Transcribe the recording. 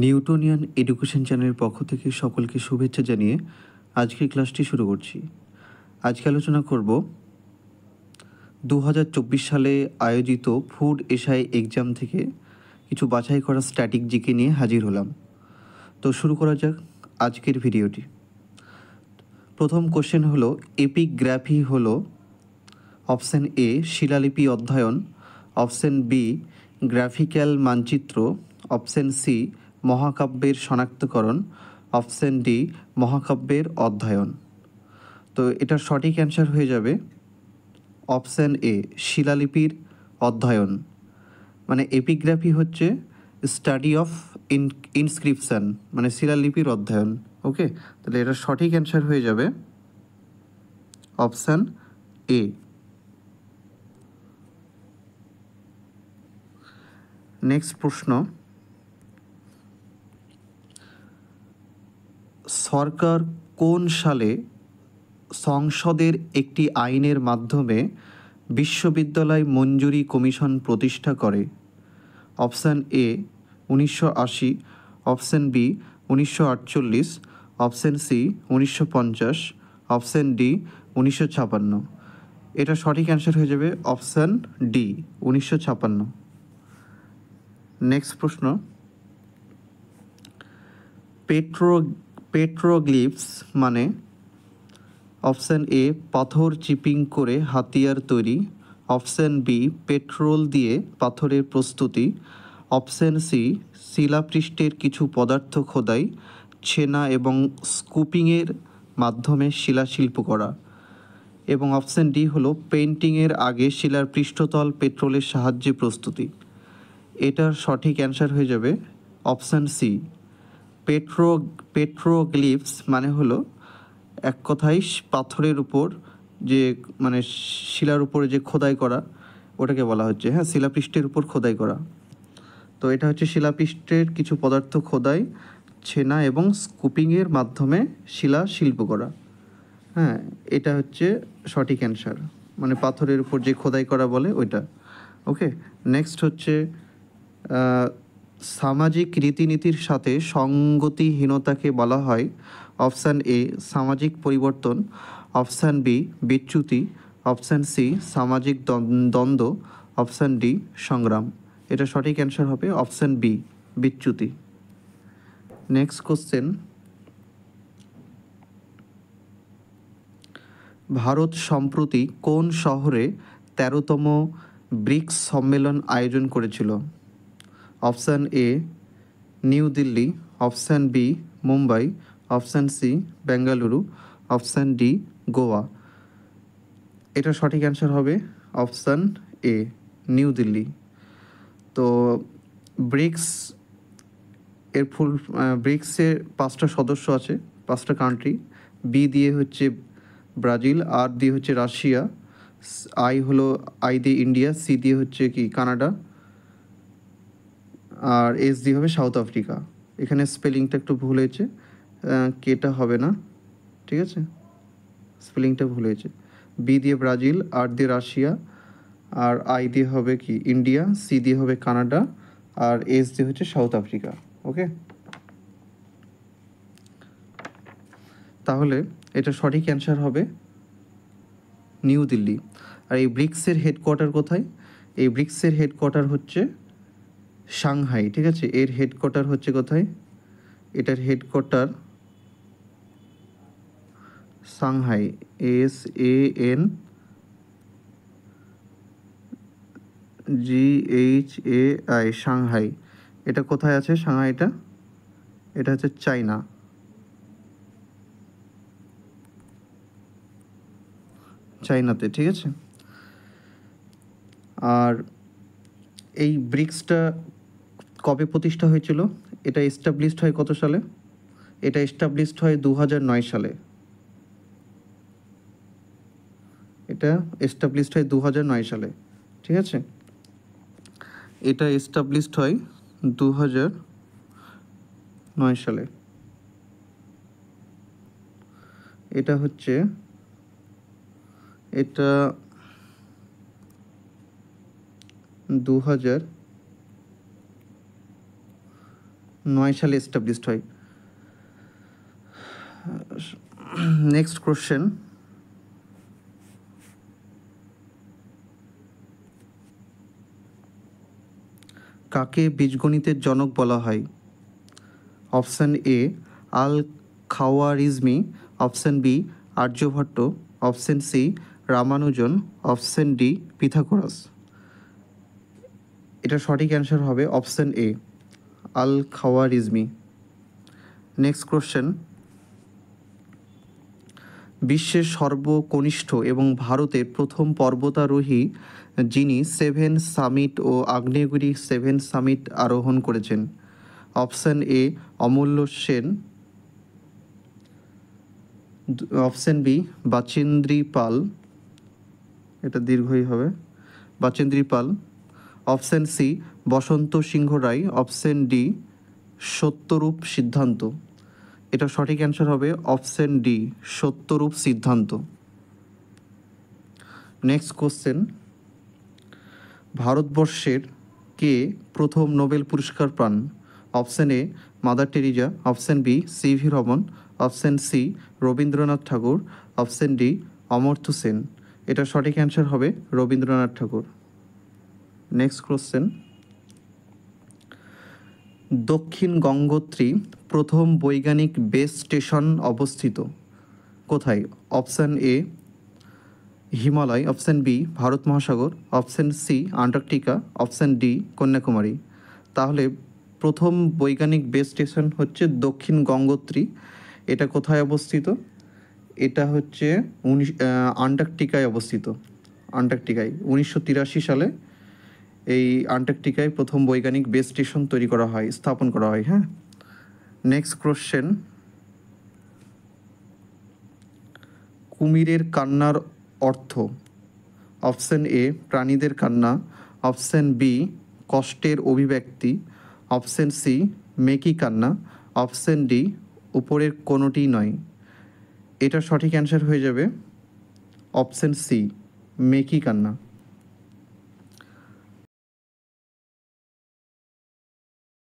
Newtonian education চ্যানেলের পক্ষ থেকে সকলকে শুভেচ্ছা জানিয়ে আজকের ক্লাসটি শুরু করছি। আজকে আলোচনা করব 2024 সালে আয়োজিত ফুড এসআই এক্সাম থেকে কিছু বাছাই করা স্ট্যাটিক জিকে নিয়ে হাজির হলাম। তো শুরু করা যাক আজকের ভিডিওটি। প্রথম কোশ্চেন হলো, এপিগ্রাফি হলো অপশান এ শিলালিপি অধ্যয়ন, অপশান বি গ্রাফিক্যাল মানচিত্র, অপশান সি মহাকাব্যের শনাক্তকরণ, অপশান ডি মহাকাব্যের অধ্যয়ন। তো এটার সঠিক অ্যান্সার হয়ে যাবে অপশান এ শিলালিপির অধ্যয়ন। মানে এপিগ্রাফি হচ্ছে স্টাডি অফ ইনস্ক্রিপশন, মানে শিলালিপির অধ্যয়ন। ওকে, তাহলে এটার সঠিক অ্যান্সার হয়ে যাবে অপশান এ। নেক্সট প্রশ্ন, সরকার কোন সালে সংসদের একটি আইনের মাধ্যমে বিশ্ববিদ্যালয় মঞ্জুরি কমিশন প্রতিষ্ঠা করে? Option A 1980, option B 1948, option C 1950, option D 1956। এটা সঠিক অ্যান্সার হয়ে যাবে অপশান ডি 1956। নেক্সট প্রশ্ন, পেট্রোগ্লিফস মানে? অপশান এ পাথর চিপিং করে হাতিয়ার তৈরি, অপশান বি পেট্রোল দিয়ে পাথরের প্রস্তুতি, অপশান সি শিলাপৃষ্ঠের কিছু পদার্থ খোদাই, ছেনা এবং স্কুপিংয়ের মাধ্যমে শিলাশিল্প করা, এবং অপশান ডি হলো পেন্টিংয়ের আগে শিলার পৃষ্ঠতল পেট্রোলের সাহায্যে প্রস্তুতি। এটার সঠিক অ্যান্সার হয়ে যাবে অপশান সি পেট্রোগ্লিফস মানে হলো এক কথায় পাথরের উপর যে মানে শিলার উপরে যে খোদাই করা, ওটাকে বলা হচ্ছে শিলাপৃষ্ঠের উপর খোদাই করা। তো এটা হচ্ছে শিলাপৃষ্ঠের কিছু পদার্থ খোদাই, ছেনা এবং স্কুপিংয়ের মাধ্যমে শিলা শিল্প করা। এটা হচ্ছে সঠিক অ্যান্সার, মানে পাথরের উপর যে খোদাই করা বলে ওইটা। ওকে, নেক্সট হচ্ছে সামাজিক রীতিনীতির সাথে সঙ্গতিহীনতাকে বলা হয় অপশান এ সামাজিক পরিবর্তন, অপশান বি বিচ্যুতি, অপশান সি সামাজিক দ্বন্দ্ব, অপশান ডি সংগ্রাম। এটা সঠিক অ্যান্সার হবে অপশান বি বিচ্যুতি। নেক্সট কোশ্চেন, ভারত সম্প্রতি কোন শহরে 13তম ব্রিক্স সম্মেলন আয়োজন করেছিল? Option A New Delhi, option B Mumbai, option C Bengaluru, option D Goa. এটা সঠিক অ্যান্সার হবে অপশান এ নিউ দিল্লি। তো ব্রিক্স এর ব্রিক্সের 5টা সদস্য আছে, 5টা কান্ট্রি। বি দিয়ে হচ্ছে ব্রাজিল, আর দিয়ে হচ্ছে রাশিয়া, আই দিয়ে ইন্ডিয়া, সি দিয়ে হচ্ছে কি কানাডা, আর এস দিয়ে হবে সাউথ আফ্রিকা। এখানে স্পেলিংটা একটু ভুল হয়েছে, কেটা হবে না, ঠিক আছে, স্পেলিংটা ভুল হয়েছে। বি দিয়ে ব্রাজিল, আর দিয়ে রাশিয়া, আর আই দিয়ে হবে কি ইন্ডিয়া, সি দিয়ে হবে কানাডা, আর এস দিয়ে হচ্ছে সাউথ আফ্রিকা। ওকে, তাহলে এটা সঠিক অ্যান্সার হবে নিউ দিল্লি। আর এই ব্রিক্সের হেডকোয়ার্টার কোথায়? এই ব্রিক্সের হেডকোয়ার্টার হচ্ছে সাংহাই, ঠিক আছে। এর হেডকোয়ার্টার হচ্ছে কোথায়? এটার হেডকোয়ার্টার সাংহাই, SANGHAI, সাংহাই। এটা কোথায় আছে সাংহাইটা? এটা হচ্ছে চায়না। চায়নাতে, ঠিক আছে। আর এই ব্রিক্সটা কবে প্রতিষ্ঠা হয়েছিল? এটা এস্টাবলিশড হয় কত সালে? এটা এস্টাবলিশড হয় 2009 সালে। এটা এস্টাবলিশড হয় 2009 সালে, ঠিক আছে। এটা এস্টাবলিশড হয় 2009 সালে। এটা হচ্ছে এটা 2009 9 সালে এস্টাবলিশড হয়। নেক্সট কোশ্চেন, কাকে বীজগণিতের জনক বলা হয়? Option A Al Khwarizmi, option B Aryabhata, option C Ramanujan, option D Pythagoras. এটা সঠিক অ্যান্সার হবে option A Al Khwarizmi. Next question, বিশ্বের সর্বকনিষ্ঠ এবং ভারতের প্রথম পর্বতারোহী যিনি 7 সামিট ও আগ্নেয়গিরি 7 সামিট আরোহণ করেছেন? অপশান এ অমূল্য সেন, অপশান বি বাচেন্দ্রী পাল, এটা দীর্ঘই হবে, বাচেন্দ্রী পাল, অপশান সি বসন্ত সিংহ রায়, অপশান ডি সত্যরূপ সিদ্ধান্ত। এটা সঠিক অ্যান্সার হবে অপশান ডি সত্যরূপ সিদ্ধান্ত। নেক্সট কোশ্চেন, ভারতবর্ষের কে প্রথম নোবেল পুরস্কার পান? Option A Mother Teresa, option B CV Raman, option C Rabindranath Thakur, option D Amartya Sen. এটা সঠিক অ্যান্সার হবে রবীন্দ্রনাথ ঠাকুর। নেক্সট কোশ্চেন, দক্ষিণ গঙ্গোত্রী প্রথম বৈজ্ঞানিক বেস স্টেশন অবস্থিত কোথায়? Option A Himalaya, option B Bharat মহাসাগর, option C Antarctica, option D Kanyakumari. তাহলে প্রথম বৈজ্ঞানিক বেস স্টেশন হচ্ছে দক্ষিণ গঙ্গোত্রী। এটা কোথায় অবস্থিত? এটা হচ্ছে আন্টার্কটিকায় অবস্থিত। আন্টার্কটিকায় 1983 সালে এই আন্টার্কটিকায় প্রথম বৈজ্ঞানিক বেস স্টেশন তৈরি করা হয়, স্থাপন করা হয়। হ্যাঁ, নেক্সট কোশ্চেন, কুমিরের কান্নার অর্থ? অপশান এ প্রাণীদের কান্না, অপশান বি কষ্টের অভিব্যক্তি, অপশান সি মেকি কান্না, অপশান ডি উপরের কোনোটি নয়। এটা সঠিক অ্যান্সার হয়ে যাবে অপশান সি মেকি কান্না।